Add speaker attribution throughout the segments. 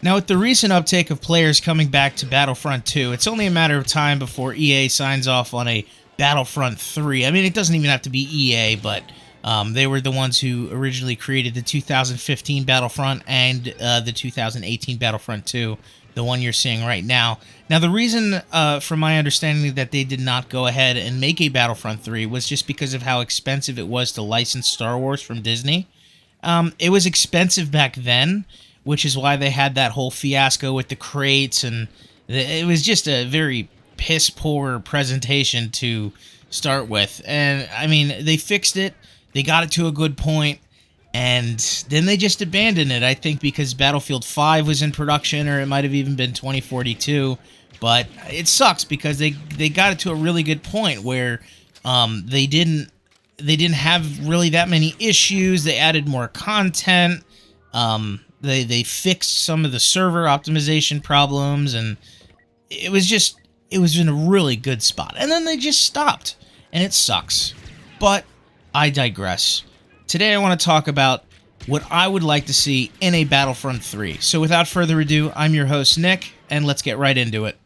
Speaker 1: Now, with the recent uptake of players coming back to Battlefront 2, it's only a matter of time before EA signs off on a Battlefront 3. I mean, it doesn't even have to be EA, but they were the ones who originally created the 2015 Battlefront and the 2018 Battlefront 2, the one you're seeing right now. Now, the reason, from my understanding, that they did not go ahead and make a Battlefront 3 was just because of how expensive it was to license Star Wars from Disney. It was expensive back then, which is why they had that whole fiasco with the crates, and it was just a very piss-poor presentation to start with. And, I mean, they fixed it, they got it to a good point, and then they just abandoned it, I think because Battlefield 5 was in production, or it might have even been 2042, but it sucks because they got it to a really good point where they didn't have really that many issues. They added more content, They fixed some of the server optimization problems, and it was in a really good spot. And then they just stopped, and it sucks. But I digress. Today I want to talk about what I would like to see in a Battlefront 3. So without further ado, I'm your host, Nick, and let's get right into it.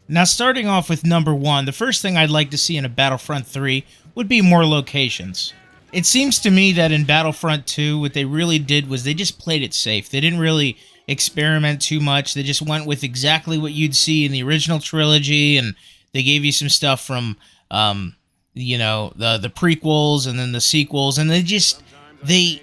Speaker 1: Now, starting off with number one, the first thing I'd like to see in a Battlefront 3 would be more locations. It seems to me that in Battlefront 2, what they really did was they just played it safe. They didn't really experiment too much. They just went with exactly what you'd see in the original trilogy, and they gave you some stuff from, the prequels and then the sequels, and they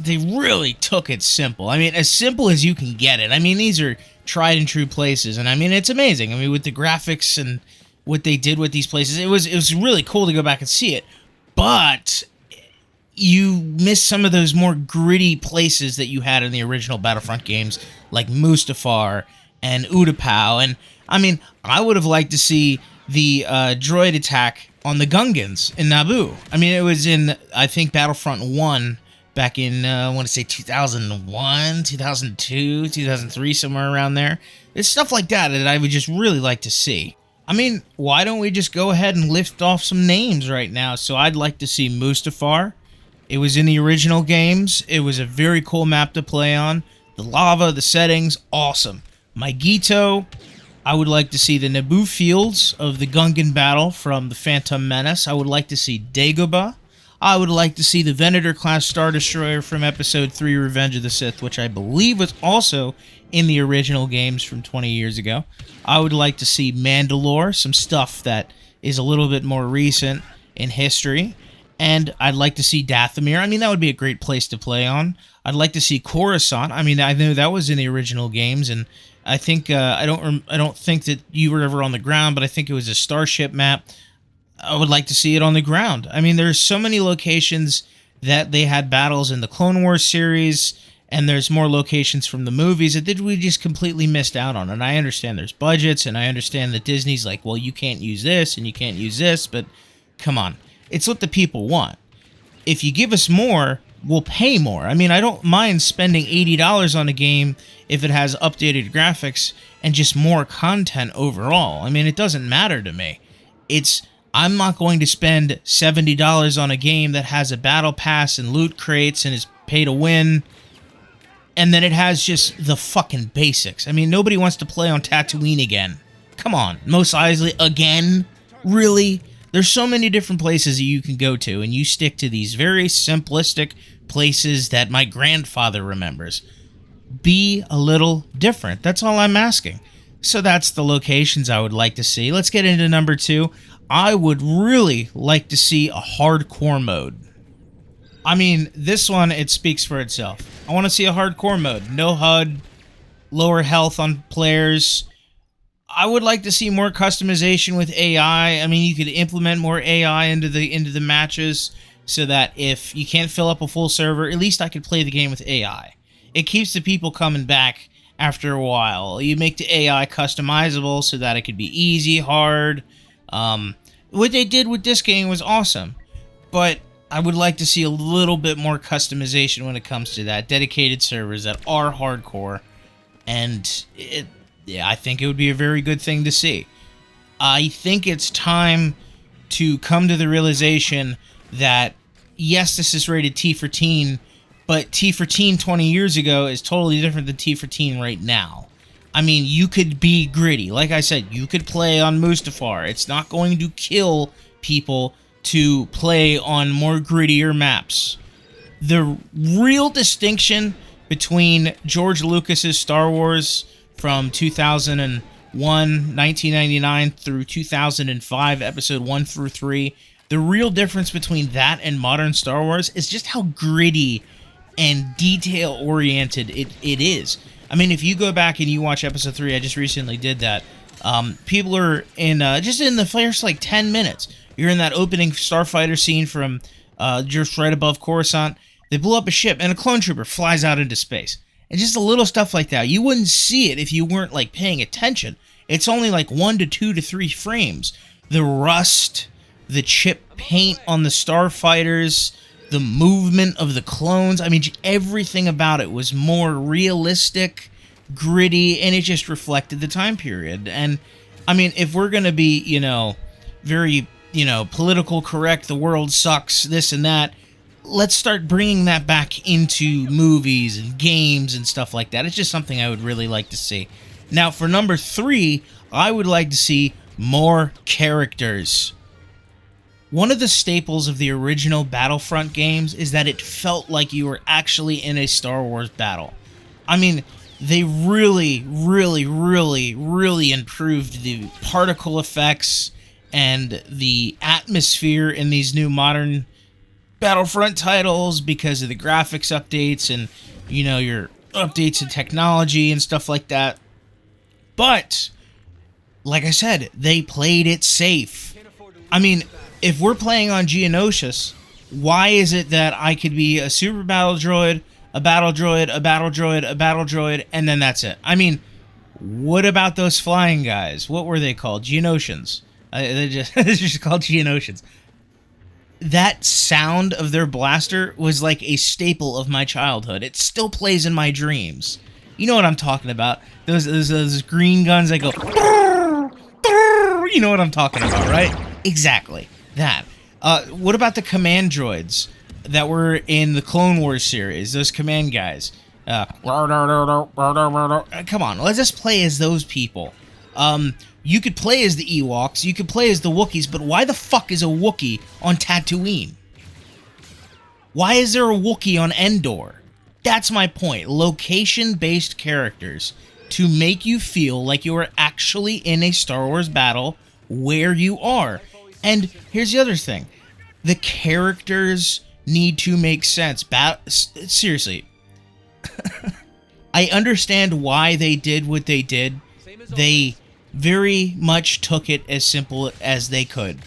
Speaker 1: really took it simple. I mean, as simple as you can get it. I mean, these are tried and true places, and I mean, it's amazing. I mean, with the graphics and what they did with these places, it was really cool to go back and see it. But you miss some of those more gritty places that you had in the original Battlefront games, like Mustafar and Utapau. And, I mean, I would have liked to see the droid attack on the Gungans in Naboo. I mean, it was in, I think, Battlefront 1 back in, I want to say 2001, 2002, 2003, somewhere around there. It's stuff like that I would just really like to see. I mean, why don't we just go ahead and lift off some names right now? So I'd like to see Mustafar. It was in the original games. It was a very cool map to play on. The lava, the settings, awesome. Maigito. I would like to see the Naboo fields of the Gungan battle from the Phantom Menace. I would like to see Dagobah. I would like to see the Venator-class Star Destroyer from Episode 3 Revenge of the Sith, which I believe was also in the original games from 20 years ago. I would like to see Mandalore, some stuff that is a little bit more recent in history. And I'd like to see Dathomir. I mean, that would be a great place to play on. I'd like to see Coruscant. I mean, I know that was in the original games, and I think I don't think that you were ever on the ground, but I think it was a starship map. I would like to see it on the ground. I mean, there's so many locations that they had battles in the Clone Wars series, and there's more locations from the movies that we just completely missed out on. And I understand there's budgets, and I understand that Disney's like, well, you can't use this, and you can't use this, but come on. It's what the people want. If you give us more, we'll pay more. I mean, I don't mind spending $80 on a game if it has updated graphics and just more content overall. I mean, it doesn't matter to me. I'm not going to spend $70 on a game that has a battle pass and loot crates and is pay to win, and then it has just the fucking basics. I mean, nobody wants to play on Tatooine again. Come on. Mos Eisley again? Really? There's so many different places that you can go to, and you stick to these very simplistic places that my grandfather remembers. Be a little different. That's all I'm asking. So that's the locations I would like to see. Let's get into number two. I would really like to see a hardcore mode. I mean, this one, it speaks for itself. I want to see a hardcore mode. No HUD, lower health on players. I would like to see more customization with AI. I mean, you could implement more AI into the matches so that if you can't fill up a full server, at least I could play the game with AI. It keeps the people coming back after a while. You make the AI customizable so that it could be easy, hard. What they did with this game was awesome, but I would like to see a little bit more customization when it comes to that. Dedicated servers that are hardcore, and I think it would be a very good thing to see. I think it's time to come to the realization that, yes, this is rated T for teen, But T for Teen 20 years ago is totally different than T for Teen right now. I mean, you could be gritty. Like I said, you could play on Mustafar. It's not going to kill people to play on more grittier maps. The real distinction between George Lucas's Star Wars from 2001, 1999 through 2005, episode 1 through 3, the real difference between that and modern Star Wars is just how gritty and detail-oriented it is. I mean, if you go back and you watch episode 3, I just recently did that, people are in, just in the first, like, 10 minutes, you're in that opening starfighter scene from, just right above Coruscant. They blew up a ship, and a clone trooper flies out into space. And just a little stuff like that. You wouldn't see it if you weren't, like, paying attention. It's only, like, 1 to 2 to 3 frames. The rust, the chip paint on the starfighters, the movement of the clones. I mean, everything about it was more realistic, gritty, and it just reflected the time period. And, I mean, if we're going to be, you know, very, you know, political correct, the world sucks, this and that, let's start bringing that back into movies and games and stuff like that. It's just something I would really like to see. Now, for number 3, I would like to see more characters. One of the staples of the original Battlefront games is that it felt like you were actually in a Star Wars battle. I mean, they really, really, really, really improved the particle effects and the atmosphere in these new modern Battlefront titles because of the graphics updates and, you know, your updates in technology and stuff like that. But, like I said, they played it safe. I mean, if we're playing on Geonosis, why is it that I could be a super battle droid, a battle droid, a battle droid, a battle droid, and then that's it? I mean, what about those flying guys? What were they called? Geonosians. They're just called Geonosians. That sound of their blaster was like a staple of my childhood. It still plays in my dreams. You know what I'm talking about. Those green guns that go... You know what I'm talking about, right? Exactly. That. What about the command droids that were in the Clone Wars series? Those command guys. Come on, let's just play as those people. You could play as the Ewoks, you could play as the Wookiees, but why the fuck is a Wookiee on Tatooine? Why is there a Wookiee on Endor? That's my point. Location-based characters to make you feel like you are actually in a Star Wars battle where you are. And here's the other thing. The characters need to make sense. Seriously. I understand why they did what they did. They very much took it as simple as they could.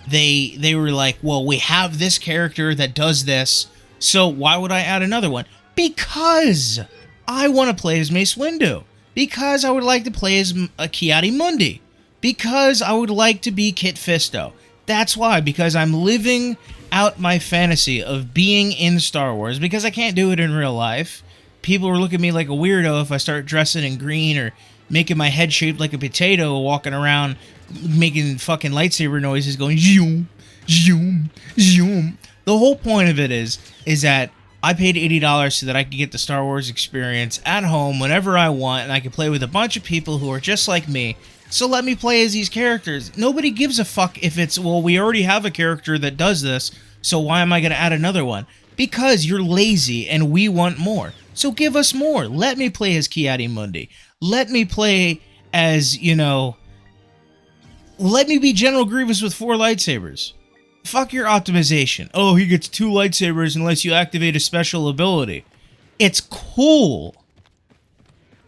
Speaker 1: They were like, well, we have this character that does this, so why would I add another one? Because I want to play as Mace Windu. Because I would like to play as Ki-Adi-Mundi. Because I would like to be Kit Fisto. That's why, because I'm living out my fantasy of being in Star Wars, because I can't do it in real life. People will look at me like a weirdo if I start dressing in green or making my head shaped like a potato, walking around making fucking lightsaber noises going zoom, zoom, zoom. The whole point of it is that I paid $80 so that I could get the Star Wars experience at home whenever I want, and I could play with a bunch of people who are just like me. So let me play as these characters. Nobody gives a fuck if it's, well, we already have a character that does this, so why am I going to add another one? Because you're lazy and we want more. So give us more. Let me play as Ki-Adi-Mundi. Let me play as, you know... Let me be General Grievous with 4 lightsabers. Fuck your optimization. Oh, he gets 2 lightsabers unless you activate a special ability. It's cool.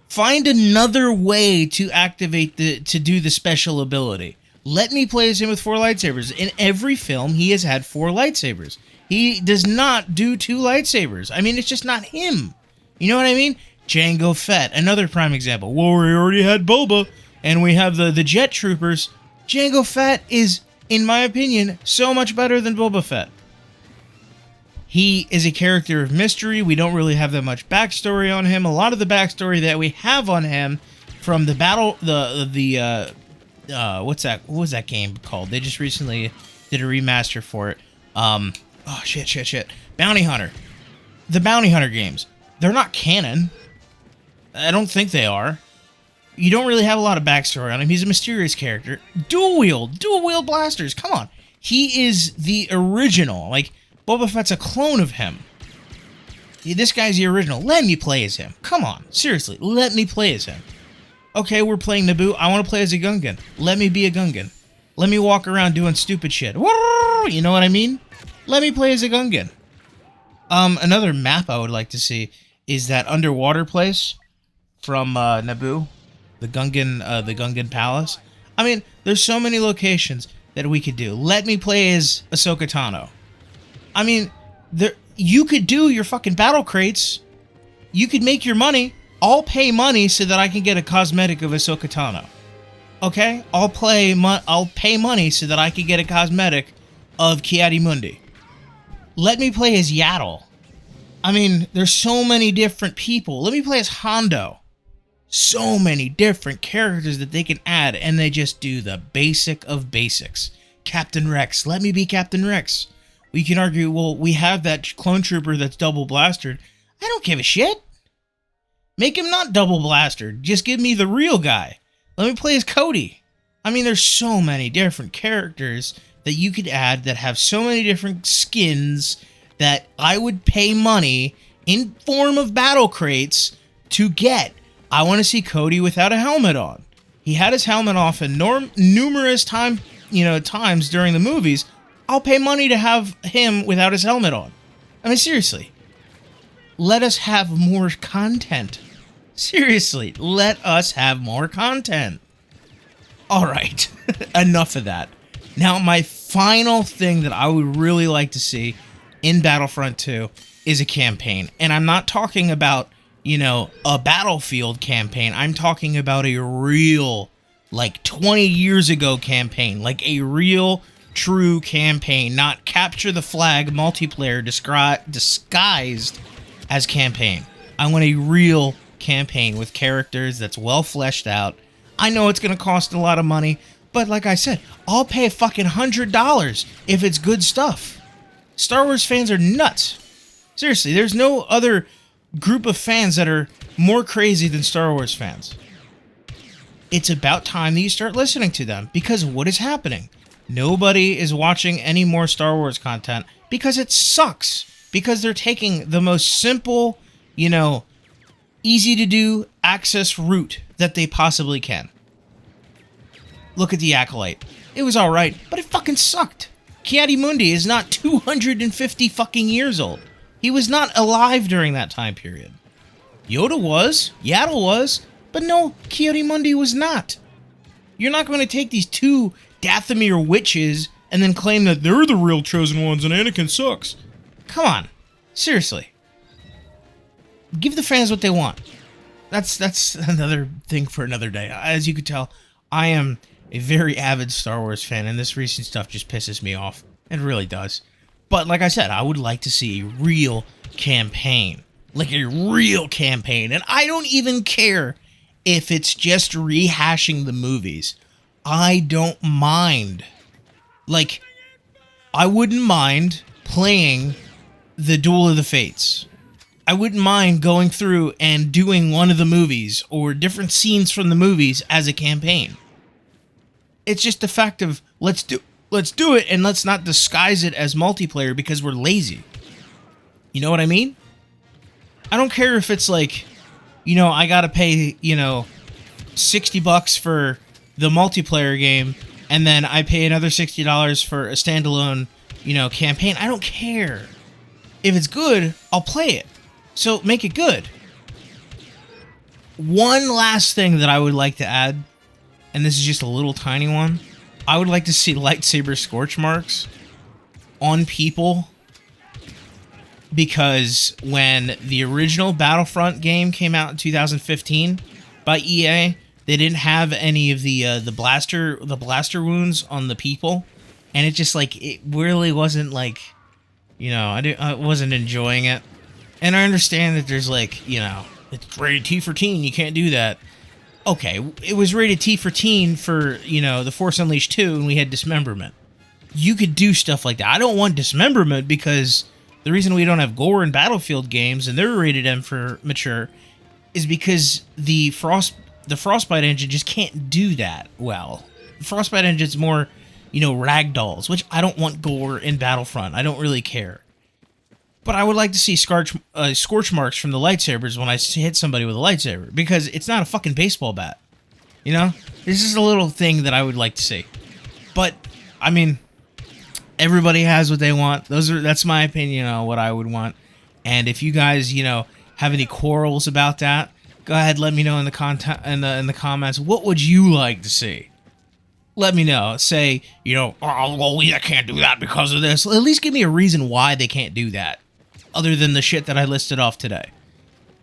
Speaker 1: Find another way to activate to do the special ability. Let me play as him with 4 lightsabers. In every film, he has had 4 lightsabers. He does not do 2 lightsabers. I mean, it's just not him. You know what I mean? Jango Fett, another prime example. Well, we already had Boba, and we have the Jet Troopers. Jango Fett is, in my opinion, so much better than Boba Fett. He is a character of mystery. We don't really have that much backstory on him. A lot of the backstory that we have on him from the battle, what's that? What was that game called? They just recently did a remaster for it. Oh, shit. Bounty Hunter. the bounty hunter games, they're not canon. I don't think they are. You don't really have a lot of backstory on him. He's a mysterious character. Dual wield blasters. Come on. He is the original. Like, Boba Fett's a clone of him. This guy's the original. Let me play as him. Come on. Seriously, let me play as him. Okay, we're playing Naboo. I want to play as a Gungan. Let me be a Gungan. Let me walk around doing stupid shit. You know what I mean? Let me play as a Gungan. Another map I would like to see is that underwater place from Naboo. The Gungan Palace. I mean, there's so many locations that we could do. Let me play as Ahsoka Tano. I mean, you could do your fucking battle crates. You could make your money. I'll pay money so that I can get a cosmetic of Ahsoka Tano. Okay? I'll pay money so that I can get a cosmetic of Ki-Adi-Mundi. Let me play as Yaddle. I mean, there's so many different people. Let me play as Hondo. So many different characters that they can add, and they just do the basic of basics. Captain Rex. Let me be Captain Rex. We can argue, well, we have that clone trooper that's double blastered. I don't give a shit. Make him not double blastered. Just give me the real guy. Let me play as Cody. I mean, there's so many different characters that you could add that have so many different skins that I would pay money in form of battle crates to get. I want to see Cody without a helmet on. He had his helmet off in numerous times during the movies. I'll pay money to have him without his helmet on. I mean, seriously. Let us have more content. Seriously, let us have more content. Alright, enough of that. Now, my final thing that I would really like to see in Battlefront 2 is a campaign. And I'm not talking about, a Battlefield campaign. I'm talking about a real, 20 years ago campaign. Like a real, true campaign. Not capture the flag multiplayer disguised as campaign. I want a real campaign with characters that's well fleshed out. I know it's going to cost a lot of money, but like I said, I'll pay fucking $100 if it's good stuff. Star Wars fans are nuts. Seriously, there's no other group of fans that are more crazy than Star Wars fans. It's about time that you start listening to them, because what is happening? Nobody is watching any more Star Wars content because it sucks. Because they're taking the most simple, easy to do access route that they possibly can. Look at the Acolyte. It was alright, but it fucking sucked. Ki-Adi-Mundi is not 250 fucking years old. He was not alive during that time period. Yoda was, Yaddle was, but no, Ki-Adi-Mundi was not. You're not going to take these two Dathomir witches and then claim that they're the real chosen ones and Anakin sucks. Come on. Seriously. Give the fans what they want. That's another thing for another day. As you could tell, I am a very avid Star Wars fan, and this recent stuff just pisses me off. It really does. But like I said, I would like to see a real campaign. Like a real campaign. And I don't even care if it's just rehashing the movies. I don't mind. Like, I wouldn't mind playing the Duel of the Fates. I wouldn't mind going through and doing one of the movies or different scenes from the movies as a campaign. It's just the fact of let's do it and let's not disguise it as multiplayer because we're lazy. You know what I mean? I don't care if it's like, I gotta pay, $60 for the multiplayer game and then I pay another $60 for a standalone, campaign. I don't care. If it's good, I'll play it. So make it good. One last thing that I would like to add, and this is just a little tiny one. I would like to see lightsaber scorch marks on people, because when the original Battlefront game came out in 2015 by EA, they didn't have any of the blaster wounds on the people, and it just it really wasn't I wasn't enjoying it. And I understand that there's it's rated T for teen, you can't do that. Okay, it was rated T for teen for, The Force Unleashed 2, and we had dismemberment. You could do stuff like that. I don't want dismemberment because The reason we don't have gore in Battlefield games and they're rated M for mature is because the Frostbite engine just can't do that well. The Frostbite engine's more, ragdolls, which I don't want gore in Battlefront. I don't really care. But I would like to see scorch marks from the lightsabers when I hit somebody with a lightsaber, because it's not a fucking baseball bat. This is a little thing that I would like to see. But, I mean, everybody has what they want. That's my opinion on what I would want. And if you guys, have any quarrels about that, go ahead, let me know in the comments. What would you like to see? Let me know. Say, well, we can't do that because of this. At least give me a reason why they can't do that, other than the shit that I listed off today.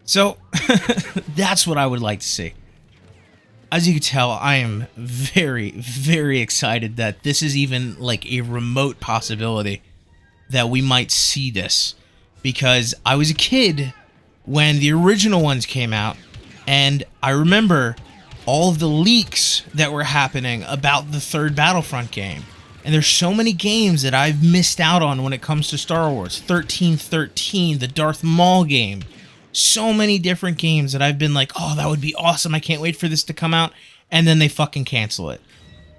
Speaker 1: So, that's what I would like to see. As you can tell, I am very, very excited that this is even like a remote possibility that we might see this. Because I was a kid when the original ones came out, and I remember all of the leaks that were happening about the third Battlefront game. And there's so many games that I've missed out on when it comes to Star Wars. 1313, the Darth Maul game. So many different games that I've been like, oh, that would be awesome. I can't wait for this to come out. And then they fucking cancel it.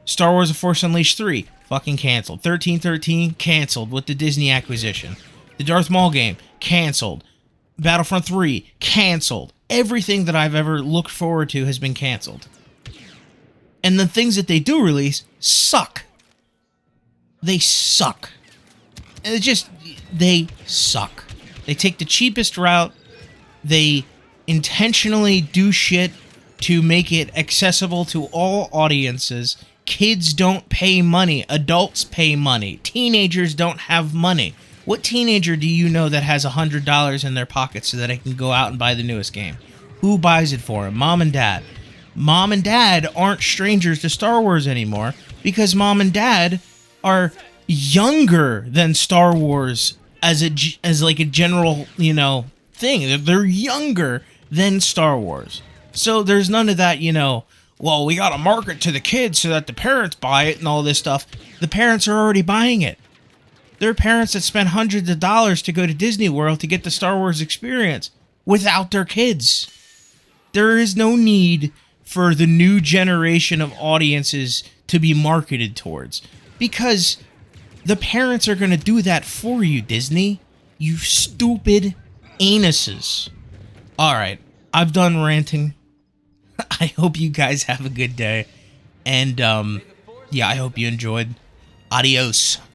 Speaker 1: Star Wars The Force Unleashed 3, fucking canceled. 1313, canceled with the Disney acquisition. The Darth Maul game, canceled. Battlefront 3, canceled. Everything that I've ever looked forward to has been canceled. And the things that they do release suck. They suck. And they suck. They take the cheapest route. They intentionally do shit to make it accessible to all audiences. Kids don't pay money. Adults pay money. Teenagers don't have money. What teenager do you know that has $100 in their pocket so that they can go out and buy the newest game? Who buys it for them? Mom and dad. Mom and dad aren't strangers to Star Wars anymore because mom and dad are younger than Star Wars as like a general, thing. They're younger than Star Wars. So there's none of that, well, we gotta market to the kids so that the parents buy it and all this stuff. The parents are already buying it. There are parents that spend hundreds of dollars to go to Disney World to get the Star Wars experience without their kids. There is no need for the new generation of audiences to be marketed towards, because the parents are going to do that for you, Disney. You stupid anuses. Alright, I've done ranting. I hope you guys have a good day. And, I hope you enjoyed. Adios.